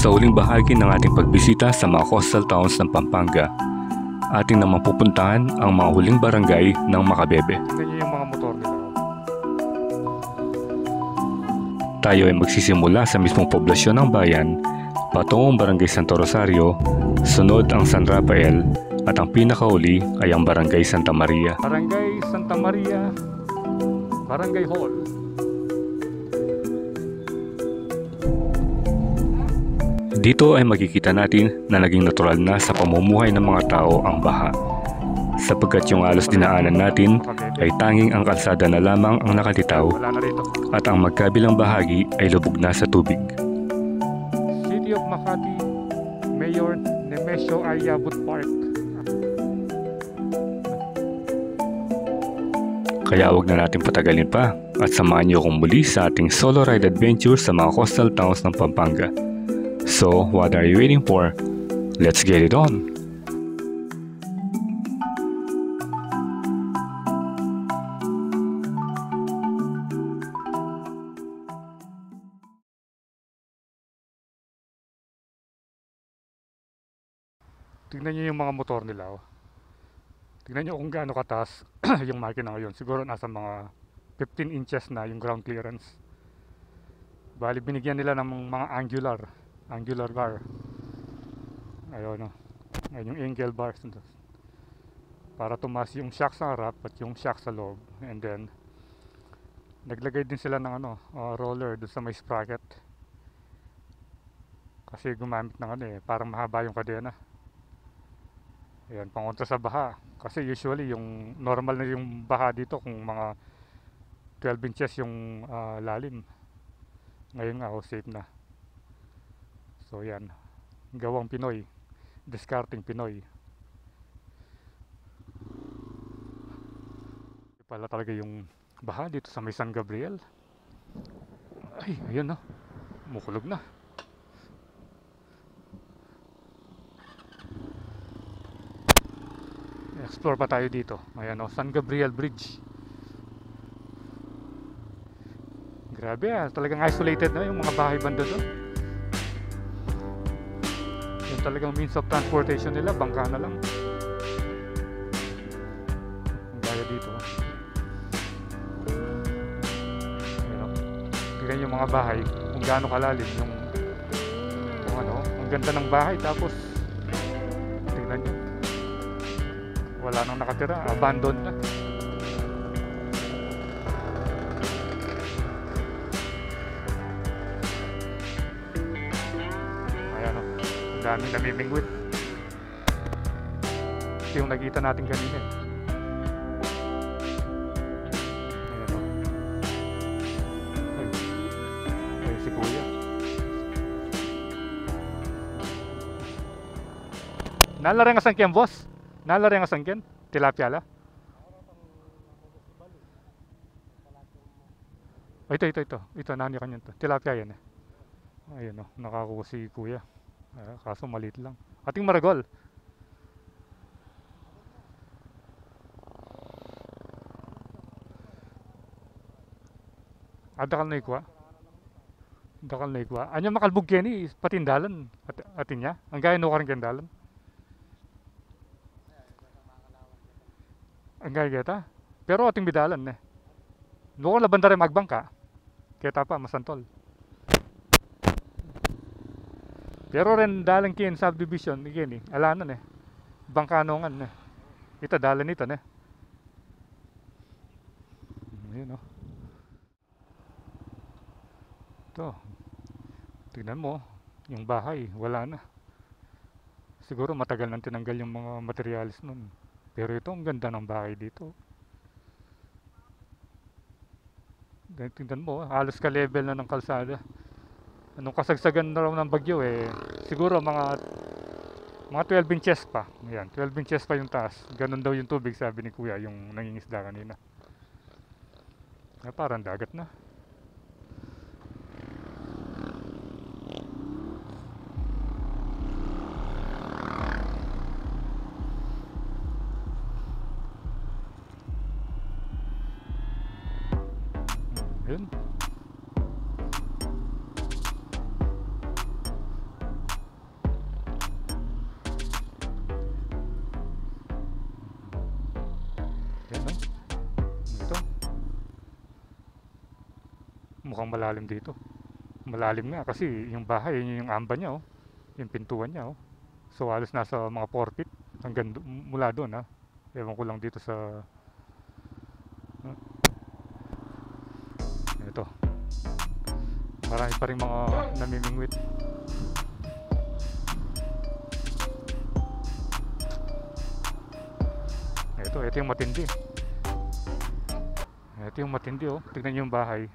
Sa huling bahagi ng ating pagbisita sa mga coastal towns ng Pampanga, ating namang pupuntahan ang mga huling barangay ng Macabebe. Tingnan niyo yung mga motor nila. Tayo ay magsisimula sa mismong poblasyon ng bayan, patungong Barangay Santo Rosario, sunod ang San Rafael, at ang pinakauli ay ang Barangay Santa Maria. Barangay Santa Maria, Barangay Hall. Dito ay makikita natin na naging natural na sa pamumuhay ng mga tao ang baha, sapagkat yung halos dinaanan natin ay tanging ang kalsada na lamang ang nakatitaw Wala na rito. at ang magkabilang bahagi ay lubog na sa tubig. City of Makati, Mayor Nemesio Ayabut Park. Kaya wag na natin patagalin pa at samahan niyo akong muli sa ating solo ride adventure sa mga coastal towns ng Pampanga. So, what are you waiting for? Let's get it on! Tingnan niyo yung mga motor nila. Oh. Tingnan niyo kung gaano kataas yung makina ngayon. Siguro nasa mga 15 inches na yung ground clearance. Bali binigyan nila ng mga angular bar. Ayun, no. Ayun yung angle bars. Para tumaas yung shock sa harap at yung shock sa loob. And then naglagay din sila ng roller doon sa may sprocket. Kasi gumamit ng parang mahaba yung kadena. Ayan, pangontra sa baha. Kasi usually yung normal na yung baha dito kung mga 12 inches yung lalim. Ngayon nga safe na. So yan, gawang Pinoy, discarding Pinoy. Pala talaga yung baha dito sa may San Gabriel. Ay, ayun, no, mukulog na. Explore pa tayo dito. Ayan, no, San Gabriel Bridge. Grabe, talagang isolated na yung mga bahay banda doon. Yung talagang means of transportation nila, bangka na lang. Gaya dito. Ayan, tignan yung mga bahay kung gaano kalalim yung ang ganda ng bahay, tapos tignan nyo, wala nang nakatira, abandoned na. Ayan, ang daming namimingwit. Ito yung nakita natin kanina. Ayan, ay si Kuya. Nalari nga sangkyan, boss? Nalari nga sangkyan? Tilapia la? Oh, ito. Ito, nani kanyan to. Tilapia yan. Ayun, nakakuha si Kuya. Kaso maliit lang. Ating maragol. Dakal na ikwa. Anya makalbog keni patindalan atin niya. Ang gaya no karing kendalan. Ang gaya kita. Pero ating bidalan Nuko laban rin magbangka. Kita pa masantol. Pero rin dalang kin subdivision ni alanan bangkanongan Ita dalan ito Ayun, Ito. Tingnan mo, yung bahay wala na. Siguro matagal nang tinanggal yung mga materialis nun. Pero ito ang ganda ng bahay dito. Tingnan mo, halos ka-level na ng kalsada. Anong kasagsagan na raw ng bagyo siguro mga 12 inches pa. Ayan, 12 inches pa yung taas. Ganun daw yung tubig, sabi ni Kuya, yung nangingisda kanina. Parang dagat na. Yun. mukhang malalim dito. Malalim nga kasi yung bahay, yun yung amba niya, oh. Yung pintuan niya, oh. So halos nasa mga 4 feet hanggang mula doon, ha. Ewan ko lang dito sa ito. Marami pa rin mga namimingwit. Ito yung matindi. Ito yung matindi, oh. Tignan niyo yung bahay.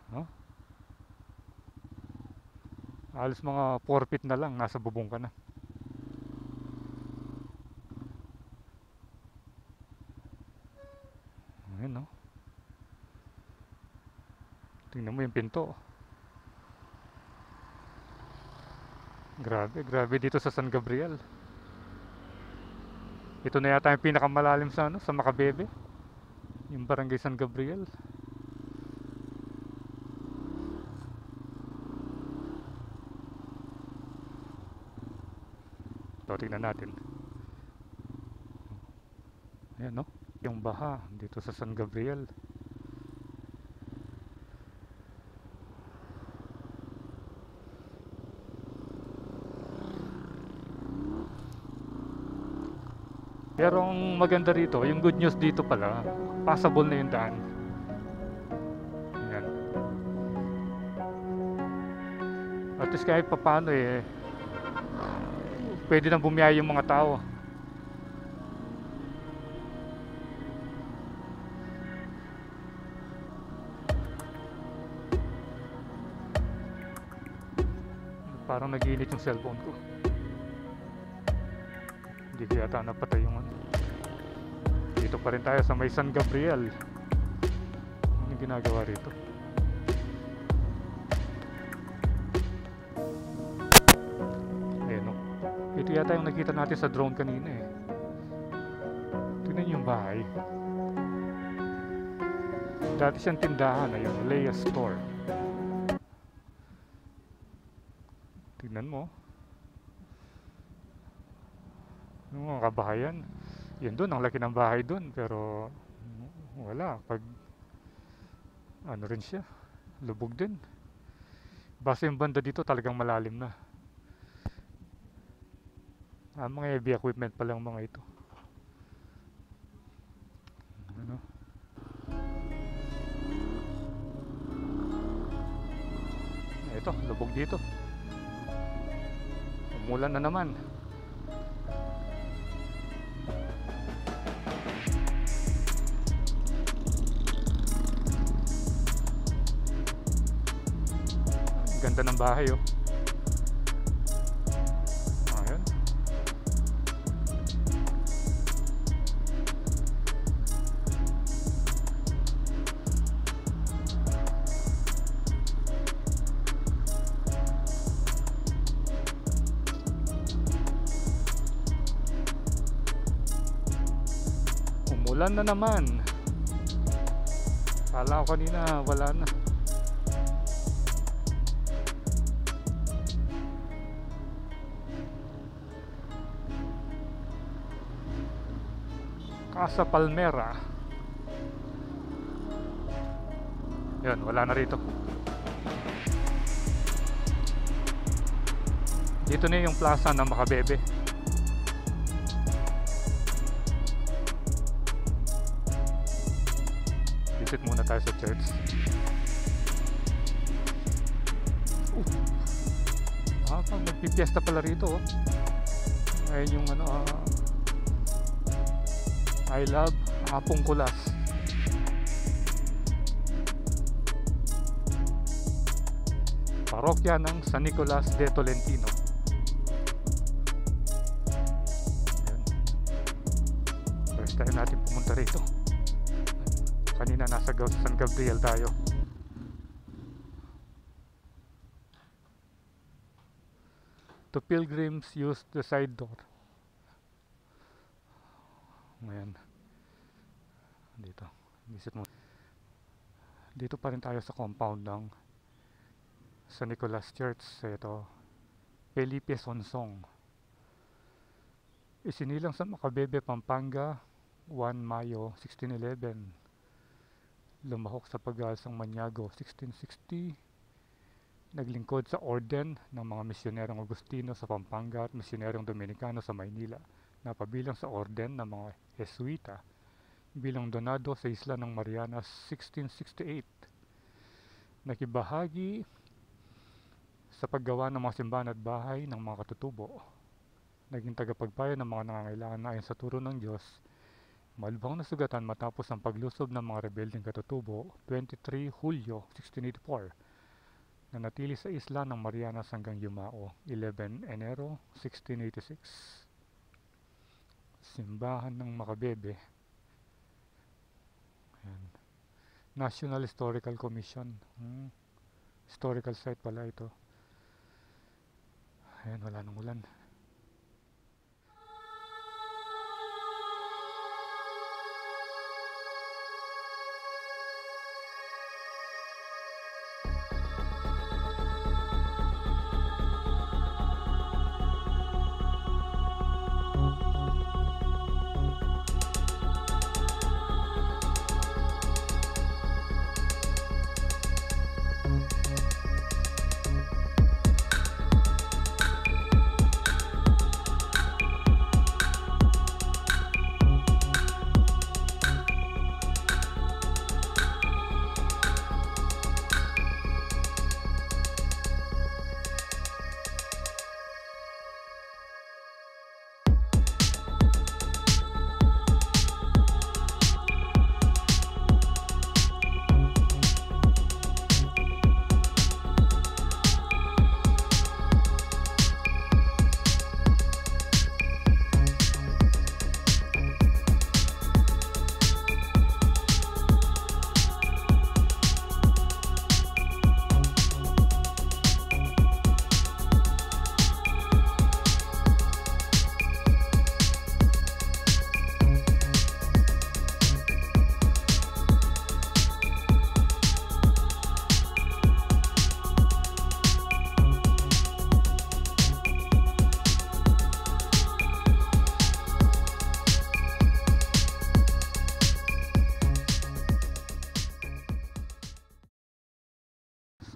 No? Halos mga 4 feet na lang, nasa bubong ka na. Ayan, no? Tingnan mo yung pinto. Grabe dito sa San Gabriel. Ito na yata yung pinakamalalim sa sa Macabebe. Yung Barangay San Gabriel. Ito, tingnan natin. Ayan, no? Yung baha dito sa San Gabriel. Pero ang maganda rito, yung good news dito pala, passable na yung daan. Ayan. At least kahit paano pwede nang bumiyay yung mga tao. Parang nag-iinit yung cellphone ko. Hindi ko yata napatay yung ano. Dito pa rin tayo sa may San Gabriel. Ano yung ginagawa rito? Ayan, no? Ito yata yung nakita natin sa drone kanina eh. Tingnan niyo yung bahay. Dati siyang tindahan, ayun, Leia Store. Tingnan mo. Yung mga kabahayan, yun doon, ang laki ng bahay doon, pero wala, pag ano rin siya, lubog din. Basta yung banda dito talagang malalim na. Mga heavy equipment pa lang mga ito. Ano? Ito, lubog dito. Umulan na naman. Ganda ng bahay, oh. Ayan. Umulan na naman. Kala ko kanina wala na. Casa Palmera. Yan, wala na rito. Dito na yung plaza ng Macabebe. Visit muna tayo sa church. Magpipiesta pala rito, oh. Ngayon yung ano, I love Apong Kulas. Parokya ng San Nicolas de Tolentino. Ayan. First time natin pumunta rito. Kanina nasa San Gabriel tayo. To pilgrims use the side door. Ayan. Dito. Visit mo. Dito pa rin tayo sa compound ng San Nicolas Church. Ito, Felipe Sonsong. Isinilang sa Macabebe, Pampanga, 1 Mayo 1611. Lumahok sa pag-aalsang Maniago 1660. Naglingkod sa orden ng mga misyonerong Agustino sa Pampanga at misyonerong Dominikano sa Maynila. Napabilang sa orden ng mga Jesuita bilang donado sa isla ng Marianas 1668. Nakibahagi sa paggawa ng mga simbahan at bahay ng mga katutubo. Naging tagapagpayo ng mga nangangailangan na ayon sa turo ng Diyos. Malubhang nasugatan matapos ang paglusob ng mga rebeldeng katutubo 23 Hulyo 1684. Nanatili sa isla ng Marianas hanggang Yumao 11 Enero 1686. Simbahan ng Makabebe. Ayan. National Historical Commission. Historical site pala ito. Ayan, wala nang ulan.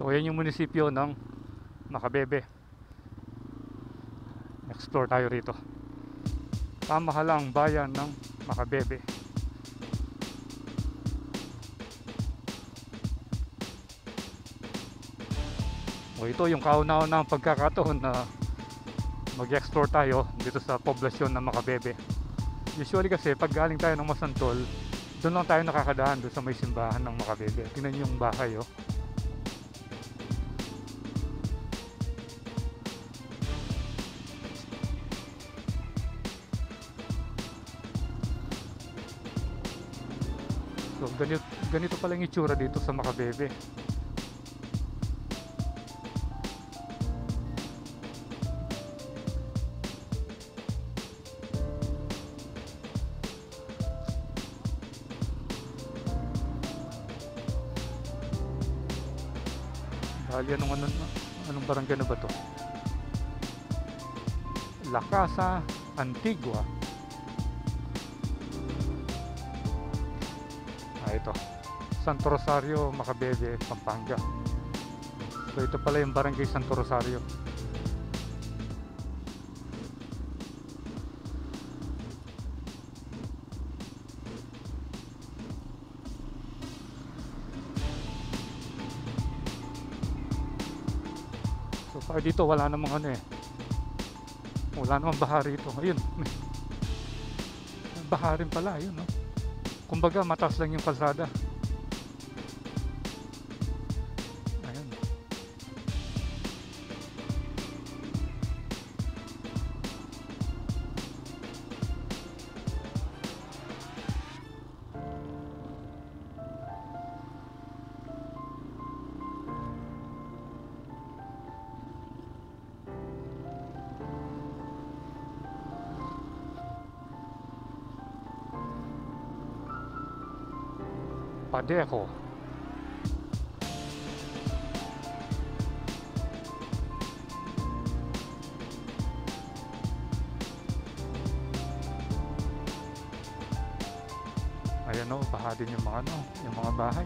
So ayan yung munisipyo ng Makabebe. Explore tayo rito. Pamahalang bayan ng Makabebe. O ito yung kauna-unang pagkakataon na mag-explore tayo dito sa poblasyon ng Makabebe. Usually kasi pag galing tayo ng Masantol, doon lang tayo nakakadaan doon sa may simbahan ng Makabebe. Tingnan yung bahay oh. So ganito pala yung itsura dito sa Makabebe. Bali anong barangay na ba to? La Casa Antigua. Ito, Santo Rosario, Makabebe, Pampanga. So ito pala yung barangay Santo Rosario. So pag dito wala namang wala namang baha rito. Ayun, may baha rin pala, ayun no. Kumbaga mataas lang yung kalsada. Ayan. Padejo. Ayan ano, baha din yung mga ano, yung mga bahay.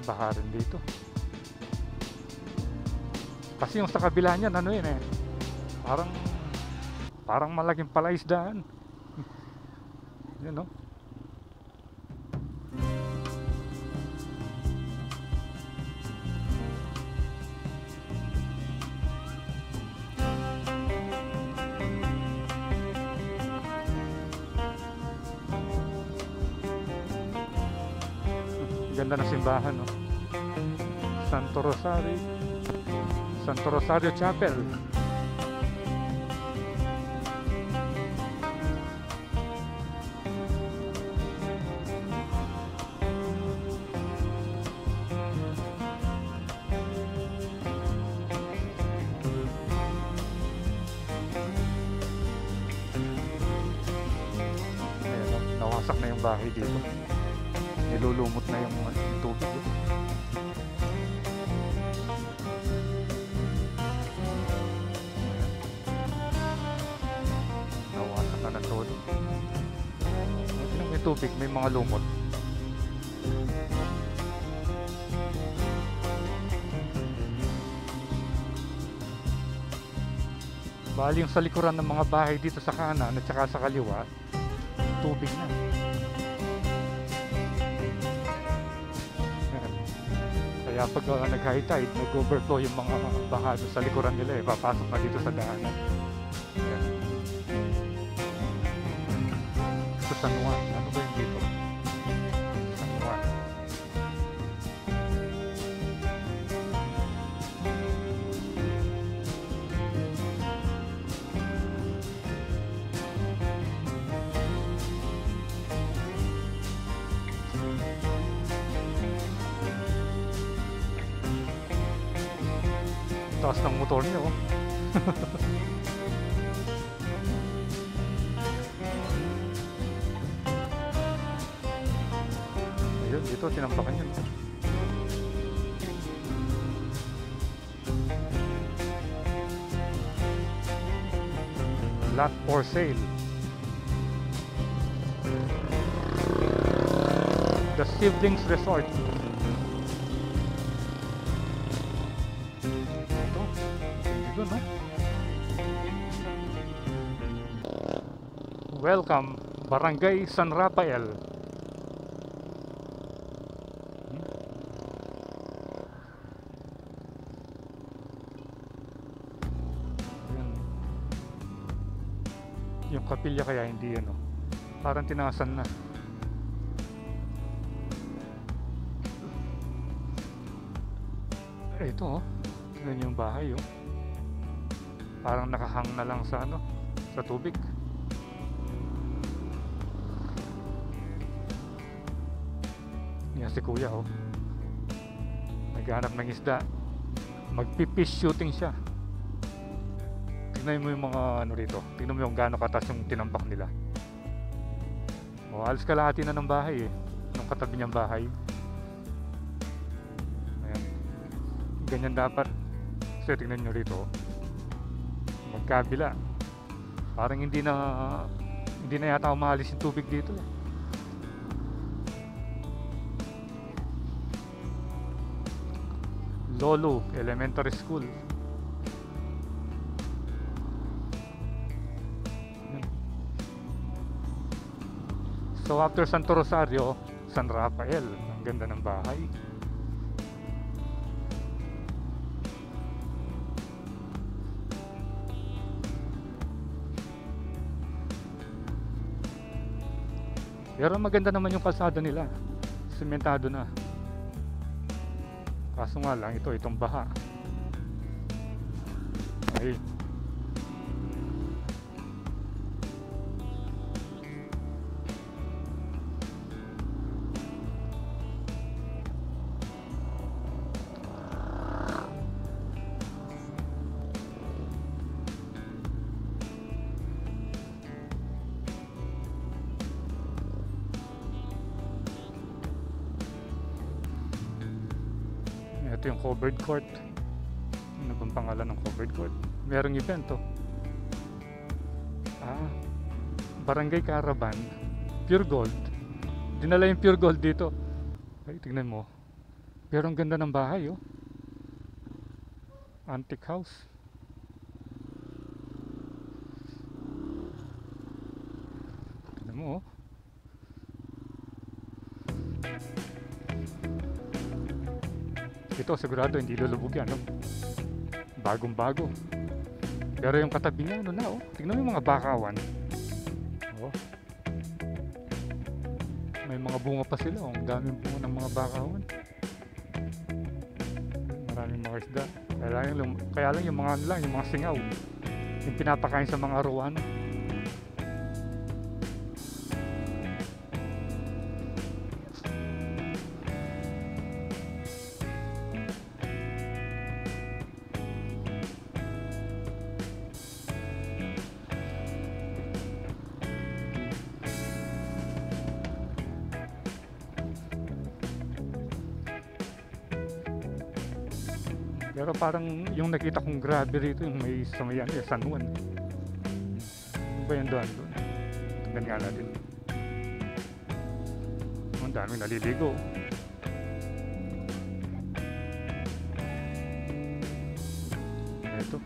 Baha rin dito. Kasi yung sa kabila niyan, ano yun eh, parang malaking palaisdaan. Yun, no? Ganda ng simbahan, no? Santo Rosario Chapel. Ayan, no? Nawasak na yung bahay dito. Nilulumot na yung tubig. Nawasak na ng todo. May tubig, may mga lumot. Bali yung sa likuran ng mga bahay dito sa kanan at saka sa kaliwa, tubig na. Kaya pag nag-high tide, nag-overflow yung mga baha sa likuran nila eh, papasok na dito sa daanan. Ayan. Sa San Juan, ano ba yung dito? San Juan. Taas ng motor niya, oh. Ayun, dito tinampakan yun. Lot for sale. The Siblings Resort. Ito, no? Welcome, Barangay San Rafael. Ayan. Yung kapilya kaya hindi ano, parang tinasan na. Ito, oh. Tignan yung bahay, oh. Parang nakahang na lang sa ano, sa tubig. Yan si kuya, oh. Naghanap ng isda. Magpifish shooting siya. Tignan mo yung mga ano rito. Tignan mo yung gaano katas yung tinampak nila. O, alas kalahati na ng bahay eh. Nung katabi niyang bahay. Ayan. Ganyan dapat. So tignan nyo rito, oh. Magkabila. Parang hindi na yata umalis yung tubig dito eh. Lolo Elementary School. So after Santo Rosario, San Rafael. Ang ganda ng bahay. Pero maganda naman yung kalsada nila. Sementado na. Kaso nga lang, itong baha. Ay. Ito yung covered court. Ano bang pangalan ng covered court? Merong event to. Barangay Caravan, Pure Gold. Dinala yung Pure Gold dito. Ay, tignan mo. Pero ang ganda ng bahay, oh. Antique house. Tignan mo, oh. Ito sigurado hindi lulubog yan, no? Bagong bago. Pero yung katabi niya, ano na, oh. Tignan mo yung mga bakawan. Oh. May mga bunga pa sila, oh. Ang daming bunga ng mga bakawan. Maraming mga isda. Kaya lang yung mga ano lang, yung mga singaw. Yung pinapakain sa mga arowana. Pero parang yung nakita kong grabe rito yung may samayan, San Juan. Ano ba yung doon? Tingnan nga natin. Ang daming naliligo. Ito.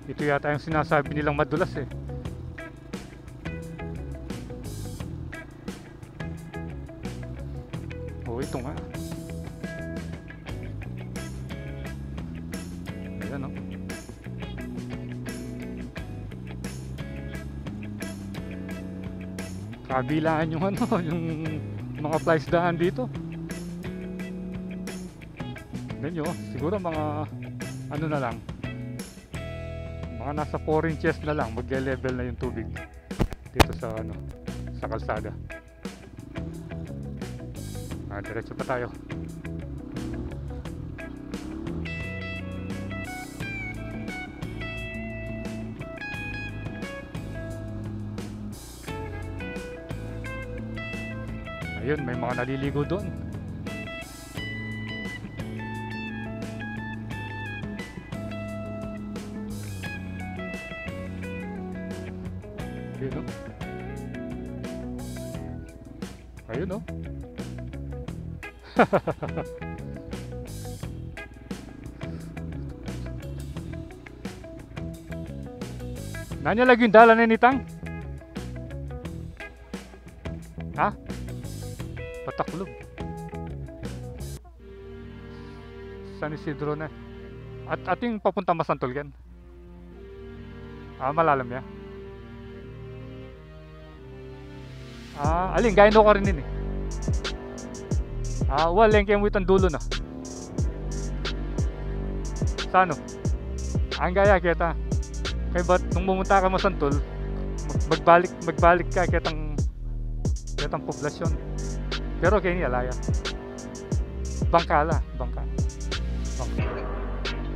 Ito yata yung sinasabi nilang madulas eh. Oh, ito nga. Ayan, oh. Kabilaan yung ano, yung mga flies daan dito. Ganyan, oh. Siguro mga ano na lang. Mga nasa 4 inches na lang magle-level na yung tubig dito sa ano, sa kalsada. Diretso pa tayo. Ayun, may mga naliligo doon. Ayun, oh. Ayun, oh. Nanya lagi yung dala na nitang? Ha? Pataklog. San Isidro na. At ating papunta Masantolgan. Malalam ya. Alin, gaya ko rin din eh. Wala yung kiyang ang dulo na. Sa ano? Ang gaya kita. Kaya ba't nung pumunta ka Masantol, magbalik ka kitang poblasyon. Pero kaya niya laya. Bangka.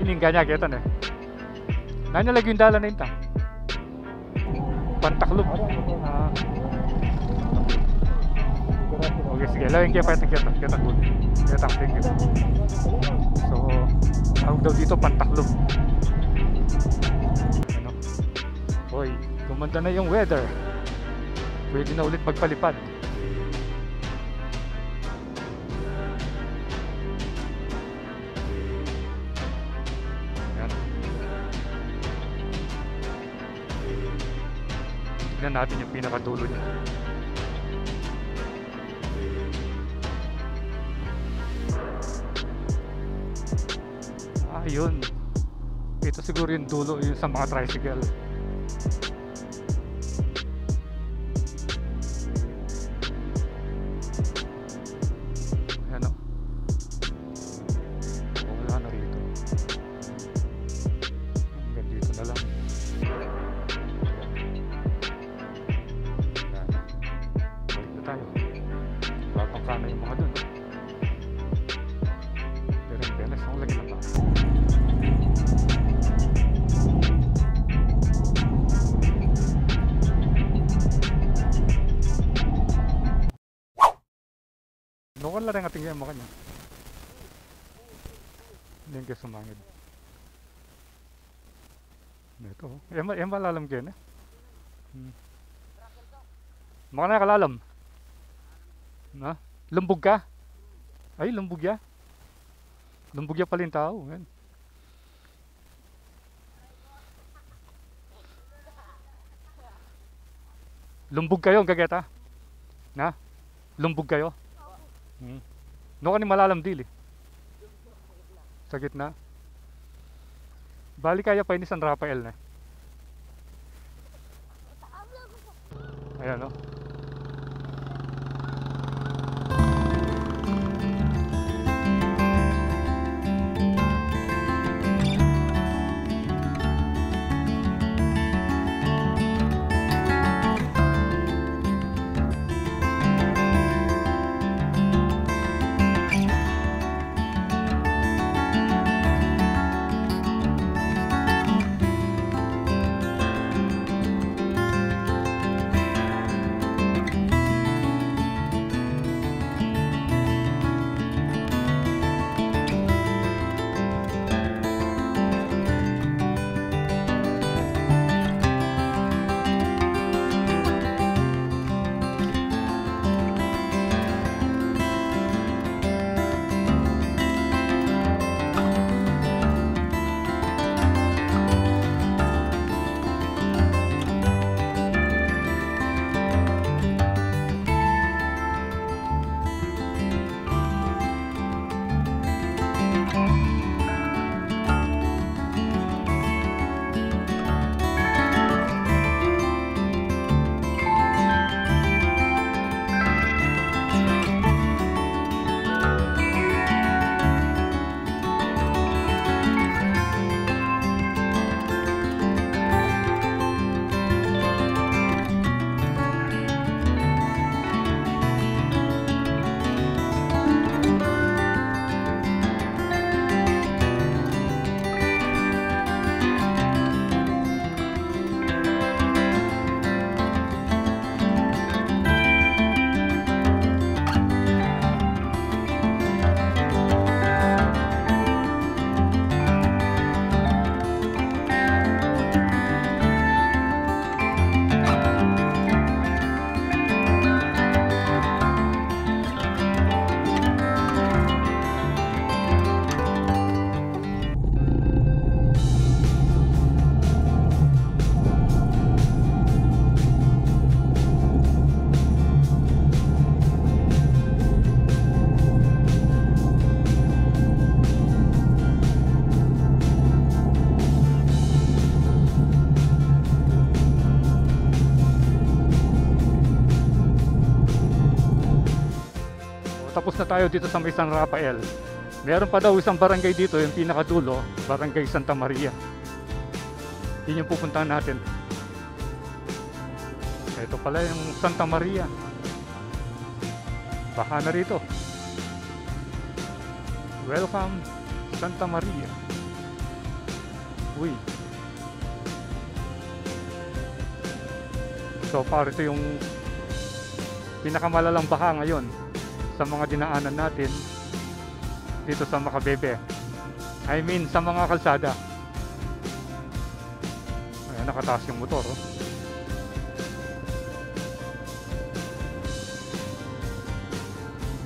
Ininga niya kita na. Nanya lagi yung dala na yun ta. Pantaklog. Okay, sige. Lawin kaya kitang thank you. So, tawag daw dito pantaklog. Ano? Hoy, gumanda na yung weather. Pwede na ulit magpalipad. Ayan. Tignan natin yung pinakadulo niya. Yun. Ito siguro yung dulo yung sa mga tricycle. Ayan o. Wala na rito. Hanggang dito na lang. Ayan. Balik na tayo. Babangka na yung mga dun. Pero yung benes ang lagi na pa. wala rin ating mo kanya. Hindi kayo sumangid. Ito. Yan malalam kayo na. Maka na kalalam. Na? Lumbog ka? Ay, lumbog ya. Lumbog ya pala yung tao. Yan. Lumbog kayo, gageta? Na? Lumbog kayo? No ka ni malalam dili. Sa gitna. Bali kaya pa ini San Rafael na. Ayan o. Tapos na tayo dito sa may San Rafael. Meron pa daw isang barangay dito, yung pinakadulo, Barangay Santa Maria. Yun yung pupuntahan natin. Ito pala yung Santa Maria. Baka na rito. Welcome Santa Maria. Uy. So para ito yung pinakamalalang baha ngayon sa mga dinaanan natin dito sa Macabebe. I mean sa mga kalsada. Ayan, nakataas yung motor oh.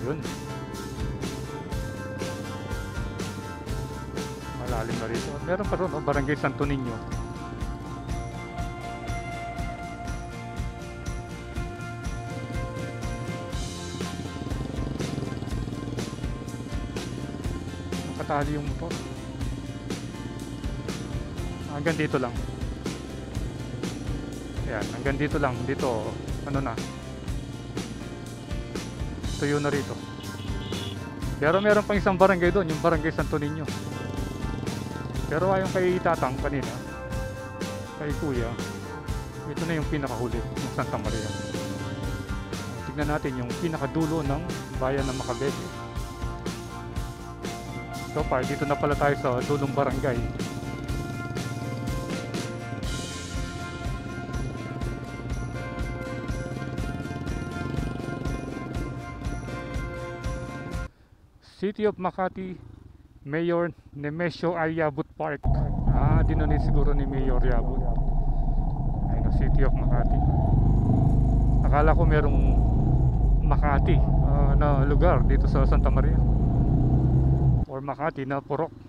Yun. Malalim na rito. Meron pa ron oh, Barangay Santo Niño. Nakatali yung motor. Hanggang dito lang. Ayan, hanggang dito lang. Dito, ano na. Tuyo na rito. Pero meron pang isang barangay doon, yung Barangay Santo Niño. Pero ayon kay Tatang kanina, kay Kuya, ito na yung pinakahuli ng Santa Maria. Tignan natin yung pinakadulo ng bayan ng Macabebe. So far, dito na pala tayo sa dulong barangay. City of Makati, Mayor Nemesio Ayabut Park. Dinonate siguro ni Mayor Yabut. Ayun, City of Makati. Akala ko merong Makati na lugar dito sa Santa Maria, or Makati na purok.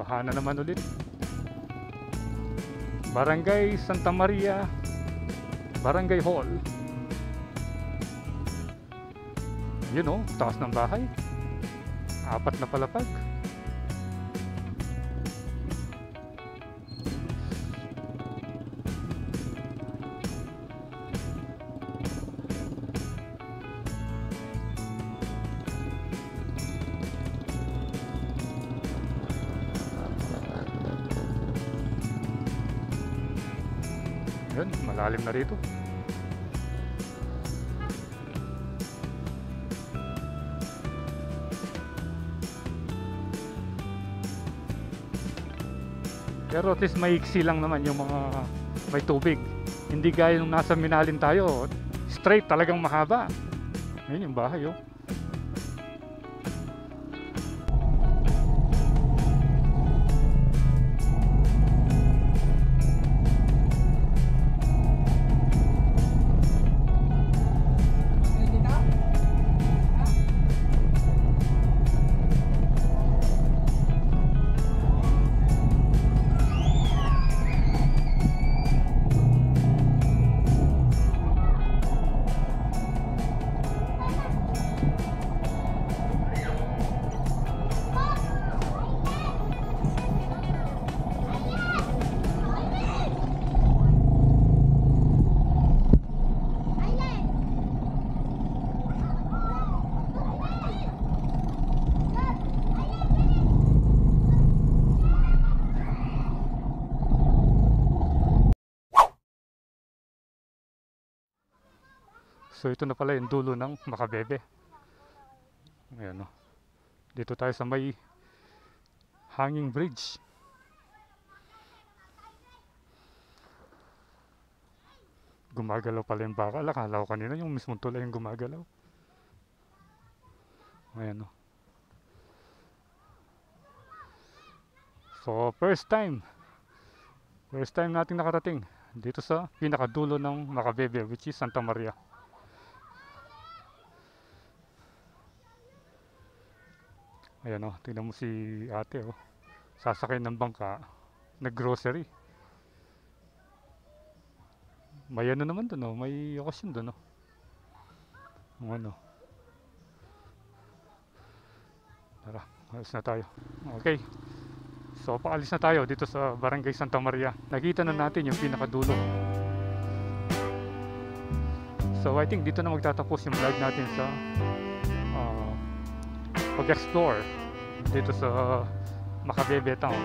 Baha na naman ulit. Barangay Santa Maria, Barangay Hall. Yun o, taas ng bahay. 4 na palapag. Yun, malalim na rito. Pero at least maiksi lang naman yung mga may tubig. Hindi gaya nung nasa Minalin tayo, straight talagang mahaba. Ayun yung bahay oh. So ito na pala yung dulo ng Makabebe. Ayan o. Dito tayo sa may hanging bridge. Gumagalaw pala yung bakal. Akala ko kanina yung mismong tulay yung gumagalaw. Ayan o. So first time nating nakarating dito sa pinakadulo ng Makabebe, which is Santa Maria. Ayan o, tingnan mo si ate o. Sasakay ng bangka, nag-grocery. May ano naman doon o, may okasyon doon o. Ano. Tara, alis na tayo. Okay. So paalis na tayo dito sa Barangay Santa Maria. Nakita na natin yung pinakadulo. So I think dito na magtatapos yung vlog natin sa pag-explore dito sa Makabebe Town.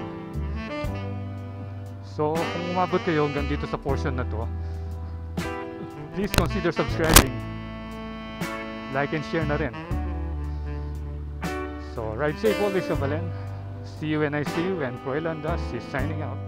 So kung umabot kayo hanggang dito sa portion na to, please consider subscribing, like and share na rin. So ride safe always, Kabalen. See you when I see you, and Proelandas is signing out.